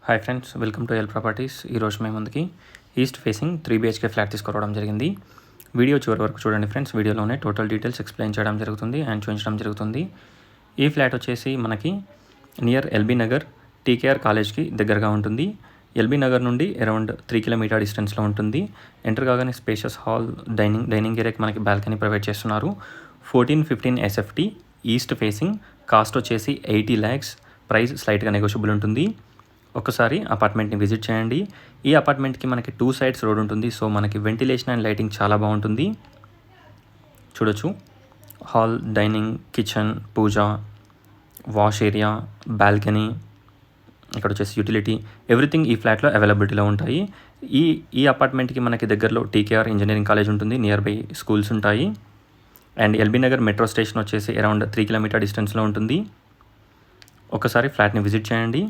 Hi friends, welcome to L properties. ఈరోజు మేము ముందుకి ఈస్ట్ ఫేసింగ్ 3 BHK ఫ్లాట్ తీసుకురావడం జరిగింది. వీడియో చివరి వరకు చూడండి ఫ్రెండ్స్. వీడియోలోనే టోటల్ డీటెయిల్స్ ఎక్స్ప్లెయిన్ చేయడం జరుగుతుంది అండ్ చూపించడం జరుగుతుంది. ఈ ఫ్లాట్ వచ్చేసి మనకి నియర్ ఎల్బీ నగర్ టీకేఆర్ కాలేజ్కి దగ్గరగా ఉంటుంది. ఎల్బీ నగర్ నుండి అరౌండ్ 3 కిలోమీటర్ డిస్టెన్స్లో ఉంటుంది. ఎంటర్ కాగానే స్పేషియస్ హాల్, డైనింగ్ ఏరియాకి మనకి బాల్కనీ ప్రొవైడ్ చేస్తున్నారు. 14-15 SFT ఈస్ట్ ఫేసింగ్. కాస్ట్ వచ్చేసి 80 lakhs. ప్రైస్ స్లైట్గా నెగోషియబుల్ ఉంటుంది. ఒకసారి అపార్ట్మెంట్ని విజిట్ చేయండి. ఈ అపార్ట్మెంట్కి మనకి 2 sides రోడ్ ఉంటుంది. సో మనకి వెంటిలేషన్ అండ్ లైటింగ్ చాలా బాగుంటుంది. చూడొచ్చు, హాల్, డైనింగ్, కిచెన్, పూజ, వాష్ ఏరియా, బాల్కనీ, ఇక్కడ వచ్చేసి యూటిలిటీ, ఎవ్రీథింగ్ ఈ ఫ్లాట్లో అవైలబిలిటీలో ఉంటాయి. ఈ అపార్ట్మెంట్కి మనకి దగ్గరలో టీకేఆర్ ఇంజనీరింగ్ కాలేజ్ ఉంటుంది. నియర్ బై స్కూల్స్ ఉంటాయి. And LB Nagar metro station వచ్చేసి అరౌండ్ 3 కిలోమీటర్ డిస్టెన్స్లో ఉంటుంది. ఒకసారి ఫ్లాట్ని విజిట్ చేయండి.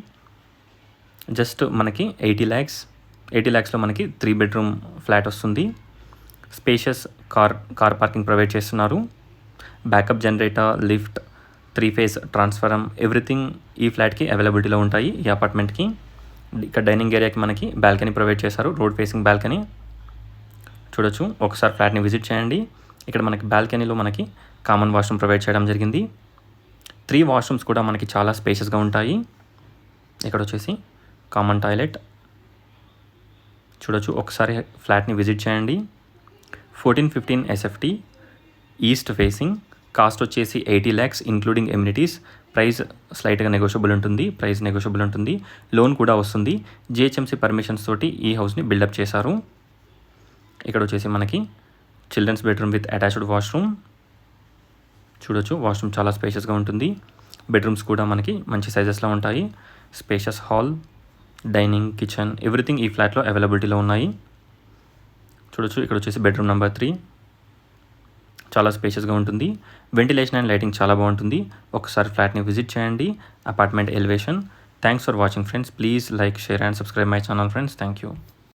జస్ట్ మనకి 80 lakhsలో మనకి 3 bedroom ఫ్లాట్ వస్తుంది. స్పేషియస్ కార్ పార్కింగ్ ప్రొవైడ్ చేస్తున్నారు. Backup generator, lift, 3 phase transformer, everything ఈ ఫ్లాట్కి అవైలబిలిటీలో ఉంటాయి. ఈ అపార్ట్మెంట్కి ఇక్కడ డైనింగ్ ఏరియాకి మనకి బాల్కనీ ప్రొవైడ్ చేశారు, రోడ్ ఫేసింగ్ బాల్కనీ. చూడొచ్చు, ఒకసారి ఫ్లాట్ని విజిట్ చేయండి. ఇక్కడ మనకి బాల్కనీలో మనకి కామన్ వాష్రూమ్ ప్రొవైడ్ చేయడం జరిగింది. 3 washrooms కూడా మనకి చాలా స్పేషియస్గా ఉంటాయి. ఇక్కడ వచ్చేసి కామన్ టాయిలెట్. చూడొచ్చు, ఒకసారి ఫ్లాట్ని విజిట్ చేయండి. 14-15 SFT ఈస్ట్ ఫేసింగ్. కాస్ట్ వచ్చేసి 80 lakhs ఇంక్లూడింగ్ ఎమ్యూనిటీస్. ప్రైస్ స్లైట్గా నెగోషియబుల్ ఉంటుంది. లోన్ కూడా వస్తుంది. GHMC పర్మిషన్స్ తోటి ఈ హౌస్ని బిల్డప్ చేశారు. ఇక్కడ వచ్చేసి మనకి children's bedroom with attached washroom. చూడొచ్చు, వాష్రూమ్ చాలా స్పేషియస్గా ఉంటుంది. బెడ్రూమ్స్ కూడా మనకి మంచి సైజెస్లో ఉంటాయి. Spacious hall, dining, kitchen, everything ఈ ఫ్లాట్లో అవైలబిలిటీలో ఉన్నాయి. చూడొచ్చు, ఇక్కడ వచ్చేసి బెడ్రూమ్ నెంబర్ 3 చాలా స్పేషియస్గా ఉంటుంది. వెంటిలేషన్ అండ్ లైటింగ్ చాలా బాగుంటుంది. ఒకసారి ఫ్లాట్ని విజిట్ చేయండి. Apartment elevation. Thanks for watching friends. Please like, share and subscribe my channel friends. Thank you.